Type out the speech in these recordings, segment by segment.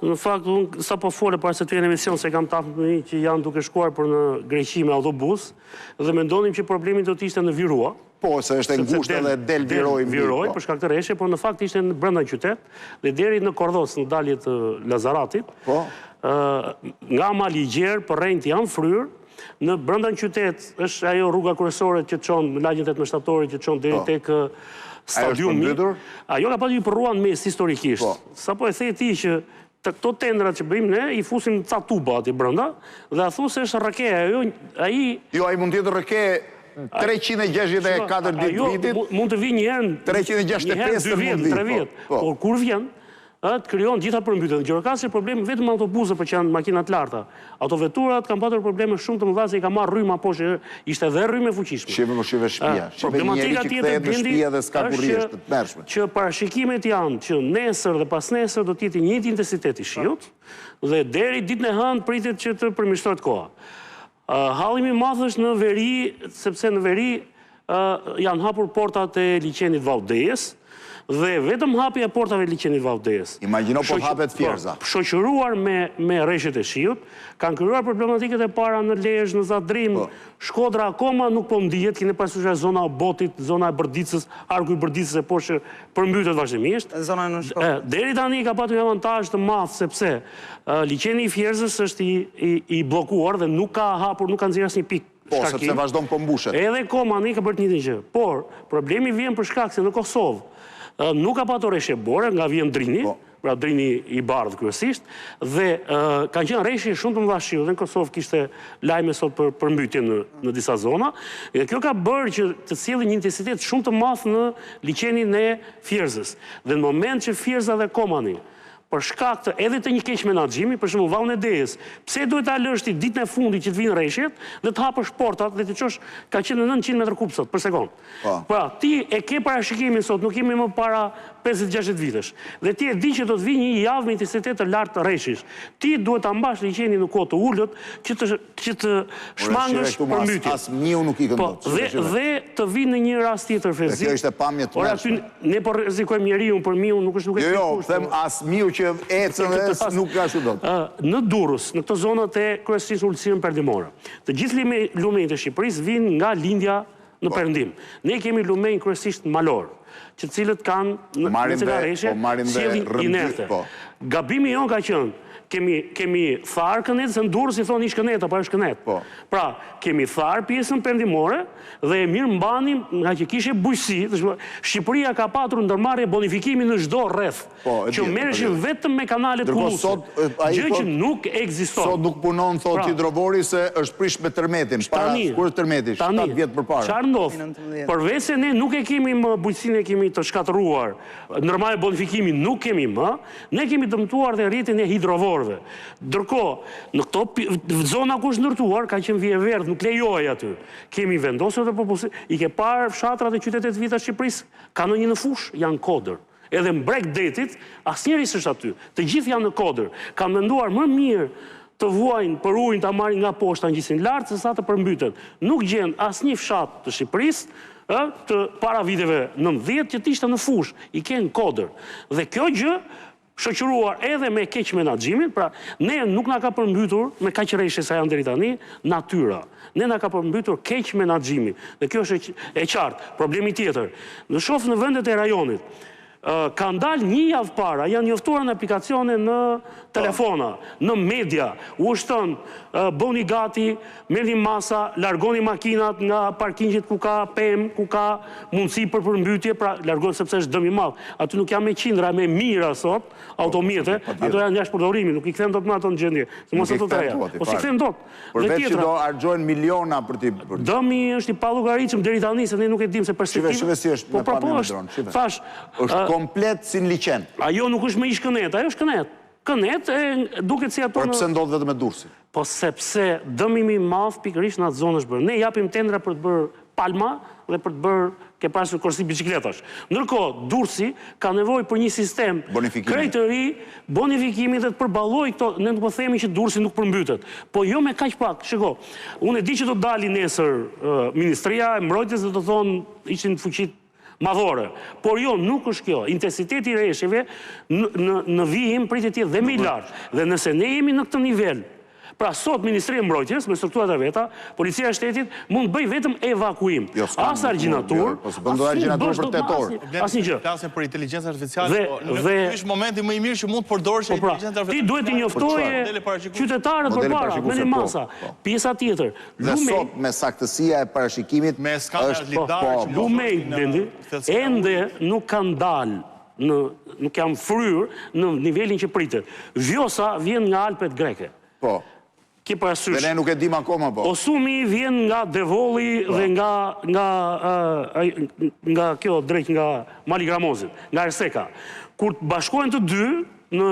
në fakt, unë sa po fole para se të jenë emision, se kam tafë në një që janë duke shkuar për në Greqi me autobus, dhe mendonim që problemi do të ishte në Virua. Po, se është e ngushtë dhe del Viroj. Për shkak të rreshtje, por në fakt ishte në brenda qytet, dhe deri në Kordos, në dalje të Lazaratit, nga Mali i Gjerë, për rrejnë janë fryrë, në brenda qytet është ajo rruga kryesore që çon në lagjen 18 shtatorit që çon deri tek stadiumi. Ajo ka pasur një përruan mes historikisht. Sapo e the ti që të këto tendrat që bëjmë ne, i fusim ca tuba aty brenda, dhe a thu se është rake, ai mund të jetë rake 364 ditë vitit. Mund të vi një herë 365 mund të vit. Por kur vjen, të krijon gjitha përmbytjet. Gjirokastri problemi vetëm autobusët për që janë makinat larta. Autoveturat kanë patur probleme shumë të mëdha se i ka marrë rrymë apo ishte dhe rrymë e fuqishme. Shive shtëpia. Problematika tjetër blendi është që parashikimet janë që nesër dhe pas nesër do të jetë i njëjti intensitet i shiut dhe deri ditën e hënë pritet që të përmirësohet koha. Hallimi i madh është në veri, sepse në veri janë hapur portat e liçenit Valldejes, dhe vetëm hapja e portave liçenit Valldejes. Imagjino po hapet Fjerza. Shoqëruar me rreshtet e shiut, kanë krijuar problematikat e para në Lezhë, në Zadrim, Shkodra akoma nuk po ndihet, keni parasysh zona e Botit, zona e Brdicës, arku i Brdicës e poshtë përmbytet vazhdimisht. Zona në Shkodër. Deri tani ka patur një avantazh të madh sepse liçeni i Fjerzës është i bllokuar dhe nuk ka hapur, nuk ka nxjerrë asnjë pikë. Po, sepse vazhdon po mbushet. Edhe Komani ka bërë një gjë. Por problemi vjen për shkak se në Kosovë nuk ka patur rreshje bore, nga vjen Drini, pra Drini i bardhë kryesisht, dhe kanë qenë rreshje shumë të mëdha shiu, dhe në Kosovë kishte lajme sot për përmbytje në disa zona, dhe kjo ka bërë që të sjellë një intensitet shumë të madh në liçenin e Fjerzës. Dhe në moment që Fjerza dhe Komani për shkak të edhe të një keq menaxhimi, për shembull Vallën e Dejës, pse duhet ta lësh ti ditën e fundit që të vinë rreshjet dhe të hapësh portat dhe të çosh ka qenë 900 metra kub sot për sekond. Pra, ti e ke parashikimin sot, nuk kemi më para 50-60 vitesh. Dhe ti e di që do të vijë një javë me intensitet të lartë rreshish. Ti duhet ta mbash liçenin në kohë të ulët që të shmangësh përmbytjen. Asnjëu nuk i këndon. Dhe të vinë në një rast tjetër fezik. Kjo ishte pamje të mëshme. Ne po rrezikojmë njeriu, për miu nuk është nuk e Jo, them asnjëu që ecën dhe nuk ka ashtu dot. Në Durrës, në këto zonat e kryesisht ulësirën perëndimore. Të gjithë lumenjtë e Shqipërisë vinë nga lindja në perëndim. Ne kemi lumenj kryesisht malor, që cilët kanë në cigareshe, sjellin inerte. Gabimi jon ka qenë, kemi tharë kënet, se në Durrës i thonë ish kënet, apo është kënet. Pra, kemi tharë pjesën perëndimore dhe e mirë mbanim nga që kishe bujqësi. Shqipëria ka patur ndërmarrje bonifikimi në çdo rreth, që merreshin vetëm me kanalet kulluese, gjë që nuk ekziston. Sot nuk punon, thot hidrovori, se është prish me tërmetin. Para kur është tërmeti, 7 vjet përpara. Çfarë ndodh? Përveç se ne nuk e kemi më bujqësinë, e kemi të shkatëruar, ndërmarrje bonifikimi nuk kemi më, ne kemi dëmtuar dhe rrjetin e hidrovorëve. Ndërkohë, në këto zona ku është ndërtuar, ka qenë vije verdh, nuk lejohej aty. Kemi vendosur të popullsi, i ke parë fshatrat e qytetet vita Shqipërisë, kanë një në fush, janë kodër. Edhe mbrek detit, asnjëri s'është aty. Të gjithë janë në kodër. Kanë menduar më mirë të vuajnë për ujin ta marrin nga poshta ngjisin lart se sa të përmbyten. Nuk gjen asnjë fshat të Shqipërisë të para viteve 90 që të ishte në fush, i kenë kodër. Dhe kjo gjë shoqëruar edhe me keq menaxhimin, pra ne nuk na ka përmbytur me kaq rreshje sa janë deri tani natyra. Ne na ka përmbytur keq menaxhimi. Dhe kjo është e qartë. Problemi tjetër, në shoh në vendet e rajonit, kanë dalë një javë para, janë njoftuar në aplikacione në telefona, në media, u shton, bëni gati, merrni masa, largoni makinat nga parkingjet ku ka pemë, ku ka mundësi për përmbytje, pra largoni sepse është dëm i madh. Aty nuk janë me qindra, me mijëra sot, automjete, ato janë jashtë përdorimi, nuk i kthen dot në ato në gjendje. Se mos ato të reja. Po si kthen dot. Përveç që do harxojnë miliona për ti. Dëmi është i pallogaritshëm deri tani se ne nuk e dimë se perspektiva. Shive si është me pamje dron. Thash, është komplet si në liçen. Ajo nuk është më ish kënet, ajo është kënet. Kënet duket si ato. Por pse ndodh vetëm me Durrësin? Po sepse dëmi më i madh pikërisht në atë zonë është bërë. Ne japim tendra për të bërë palma dhe për të bërë ke pasur korsi bicikletash. Ndërkohë, Durrësi ka nevojë për një sistem krejt të ri, bonifikimi dhe të përballojë këto, ne nuk po themi që Durrësi nuk përmbytet, po jo me kaq pak. Shiko, unë e di që do të dali nesër Ministria e Mbrojtjes dhe do thonë ishin fuqit madhore. Por jo, nuk është kjo. Intensiteti i rreshjeve në vijim pritet të jetë dhe më i lartë. Dhe nëse ne jemi në këtë nivel, pra sot Ministria e Mbrojtjes me strukturat e veta, Policia e Shtetit mund bëj vetëm evakuim. As argjinatur, asnjë gjë. Flasim për inteligjencën artificiale, në është momenti më i mirë që mund të përdorësh inteligjencën artificiale. Ti duhet të njoftoje qytetarët përpara, me një masa. Pjesa tjetër, dhe sot me saktësia e parashikimit me skaner lumej ende nuk kanë dalë, nuk janë fryrë në nivelin që pritet. Vjosa vjen nga Alpet greke. Po. Dhe ne nuk e dim akoma, po. Osumi vjen nga Devolli dhe nga kjo drejt nga Mali Gramozit, nga Erseka. Kur të bashkohen të dy në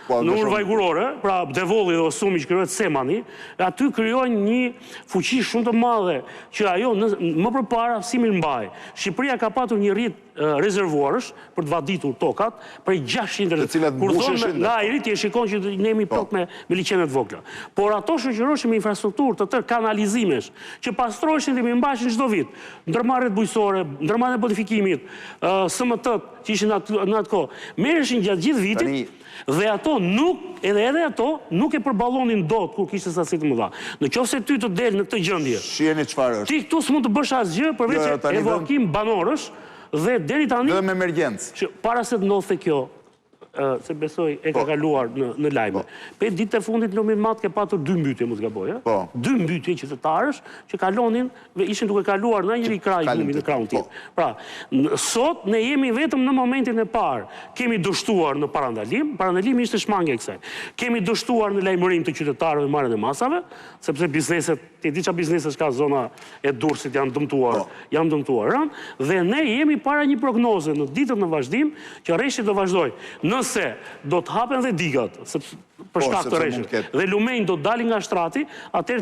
urvajgurore, pra Devolli dhe Osumi që krijohet Semani, aty krijojnë një fuqi shumë të madhe që ajo më përpara si mbaj. Shqipëria ka patur një rrit rezervuarësh për të vaditur tokat prej 600 kur thonë nga ajri ti e shikon që ne jemi plot me liçenet vogla. Por ato shoqëroheshin me infrastrukturë të tërë kanalizimesh që pastroheshin dhe më mbashin çdo vit. Ndërmarrjet bujqësore, ndërmarrjet e bonifikimit, SMT-t që ishin në atë kohë, merreshin gjatë gjithë vitit dhe ato edhe ato nuk e përballonin dot kur kishte sasi të mëdha. Nëse ty të del në këtë gjendje. Shiheni çfarë është. Ti këtu s'mund të bësh asgjë përveç evakuim banorësh. Dhe deri tani... Dhe me emergjencë. Para se të ndodhte kjo, se besoj e ka kaluar në lajme. Pe ditë e fundit Lumi Mat ke patur 2 mbytje, mos gaboj. 2 mbytje qytetarësh që kalonin, ishin duke kaluar në njëri kraj Lumi në krahun tjetër. Pra, sot ne jemi vetëm në momentin e parë. Kemi dështuar në parandalimi ishte shmangja e kësaj. Kemi dështuar në lajmërim të qytetarëve me marrjen e masave, sepse bizneset, ti di çfarë biznesesh ka zona e Durrësit janë dëmtuar, dhe ne jemi para një prognoze në ditët në vazhdim që rreshti do vazhdojë. Nëse do të hapen dhe digat, për shkak të rreshtit, dhe lumenj do të dalin nga shtrati, atëherë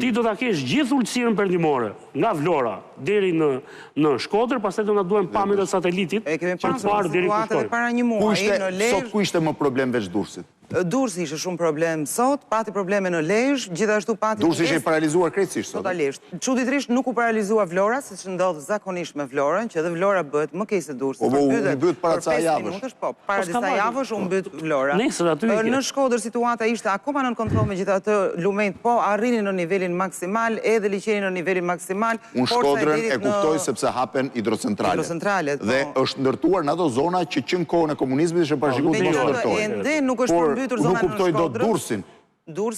ti do ta kesh gjithë ulësirën perëndimore, nga Vlora deri në Shkodër, pastaj do na duhen pamjet e satelitit. E kemi pasur situatën para një muaji në Lezhë. Sot ku ishte më problem veç Durrësit? Durrësi ishte shumë problem sot, pati probleme në Lezhë, gjithashtu pati... Durrësi ishte paralizuar krejtësisht sot. Totalisht. Çuditërisht nuk u paralizua Vlora, siç ndodh zakonisht me Vlorën, që edhe Vlora bëhet më keq se Durrësi. U mbyt para ca javësh. Po, para disa javësh u mbyt Vlora. Në Shkodër situata ishte akoma nën kontroll, megjithatë lumenjt po arrinin në nivelin maksimal, edhe liçeni në nivelin maksimal. Unë Shkodrën e kuptoj sepse hapen hidrocentralet. Dhe është ndërtuar në ato zona që në kohën e komunizmit ishte parashikuar të ndërtohen. Nuk është përmbytur zona në Shkodrën. Nuk kuptoj dot Durrësin.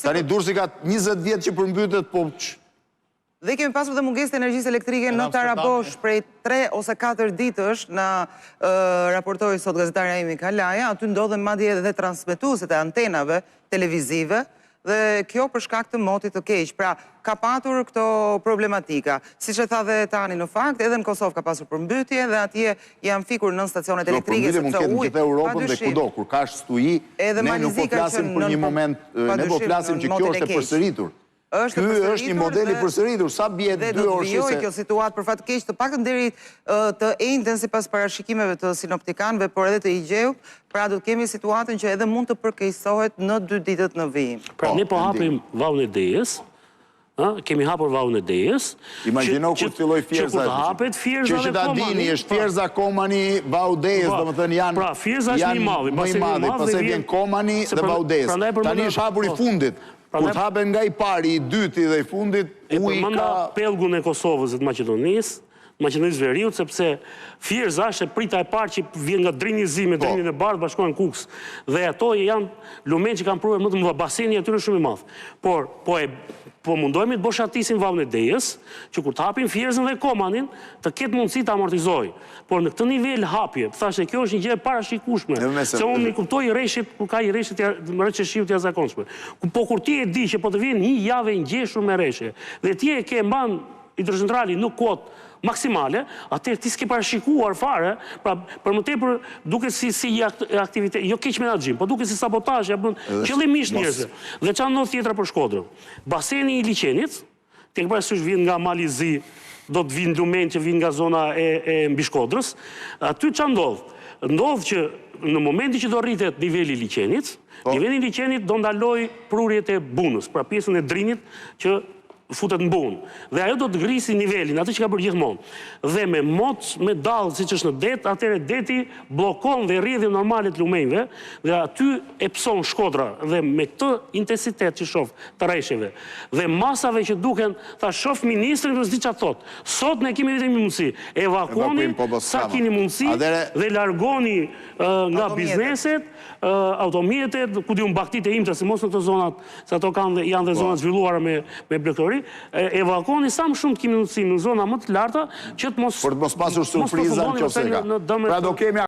Tani Durrësi ka 20 vjet që përmbytet, po... Dhe kemi pasur dhe mungesë të energjisë elektrike në Tarabosh prej 3 ose 4 ditësh, na raportoi sot gazetarja Emi Kalaja, aty ndodhen madje edhe transmetuesit e antenave televizive, dhe kjo për shkak të motit të keq. Pra, ka patur këto problematika. Siç e tha dhe tani në fakt, edhe në Kosovë ka pasur përmbytje dhe atje janë fikur në stacionet elektrike sepse ujë. Mund të Europën dhe kudo kur ka shtuji, ne nuk po flasim për një moment, ne po flasim që kjo është e përsëritur. Ky është një model i përsëritur, sa bie 2 orë Dhe do të vijojë kjo situatë për fat keq të paktën deri të enjten sipas parashikimeve të sinoptikanëve, por edhe të IGEU, pra do të kemi situatën që edhe mund të përkeqësohet në 2 ditët në vijim. Pra ne po hapim vallën e Dejës, kemi hapur vallën e Dejës. Imagjino kur filloi Fierza. Që ta dini, është Fierza, Komani, Valli i Dejës, domethënë janë. Pra Fierza është më i madh, pastaj vjen Komani dhe Valli i Dejës. Tani është hapur i fundit. Kur të hapen nga i pari, i dyti dhe i fundit, uji ka... E përmenda pellgun e Kosovës dhe të Maqedonisë Veriut, sepse Fierza është e prita e parë që vjen nga drinjizimi, drinjin e bardhë, bashkohen Kuks. Dhe ato janë lumen që kanë pruar më të mëdha, baseni aty është shumë i madh. Por, po mundohemi të boshatisim vallën e Dejës, që kur të hapin Fierzën dhe Komanin, të ketë mundësi të amortizojë. Por në këtë nivel hapje, thashë kjo është një gjë e parashikueshme, se unë i kuptoj rreshtit kur ka i rreshtit rreshtishiu të jashtëzakonshme. Po kur ti e di që po të vjen një javë ngjeshur me rreshje, dhe ti e ke mban hidrocentrali në kuotë maksimale, atëherë ti s'ke parashikuar fare, pra për më tepër duket si aktivitet, jo keq menaxhim, po duket si sabotazh, ja bën qëllimisht njerëzve. Dhe çfarë ndodh tjetra për Shkodrën? Baseni i liçenit, tek parasysh vjen nga Malizi, do të vinë lumen që vinë nga zona e mbi Shkodrës. Aty çfarë ndodh? Ndodh që në momentin që do rritet niveli i liçenit, niveli i liçenit do ndaloj prurjet e bunës, pra pjesën e drinit që futet në bunë. Dhe ajo do të grisi nivelin, atë që ka bërë gjithmonë. Dhe me moc, me dallë, siç është në det, atëherë deti bllokon dhe rrjedhjen normale të lumenjve dhe aty e pson Shkodra dhe me këtë intensitet që shoh të rreshjeve dhe masave që duken, ta shoh ministrin dhe s'di çfarë thot. Sot ne kemi vetëm një mundësi, evakuoni sa keni mundësi dhe largoni nga bizneset, automjetet, ku diun baktit e imta, se mos në këto zonat, se ato janë dhe zonat zhvilluara me blektori, evakuoni sa më shumë të kemi mundësi në zona më të larta që të mos për të mos pasur surpriza nëse ka. Pra do kemi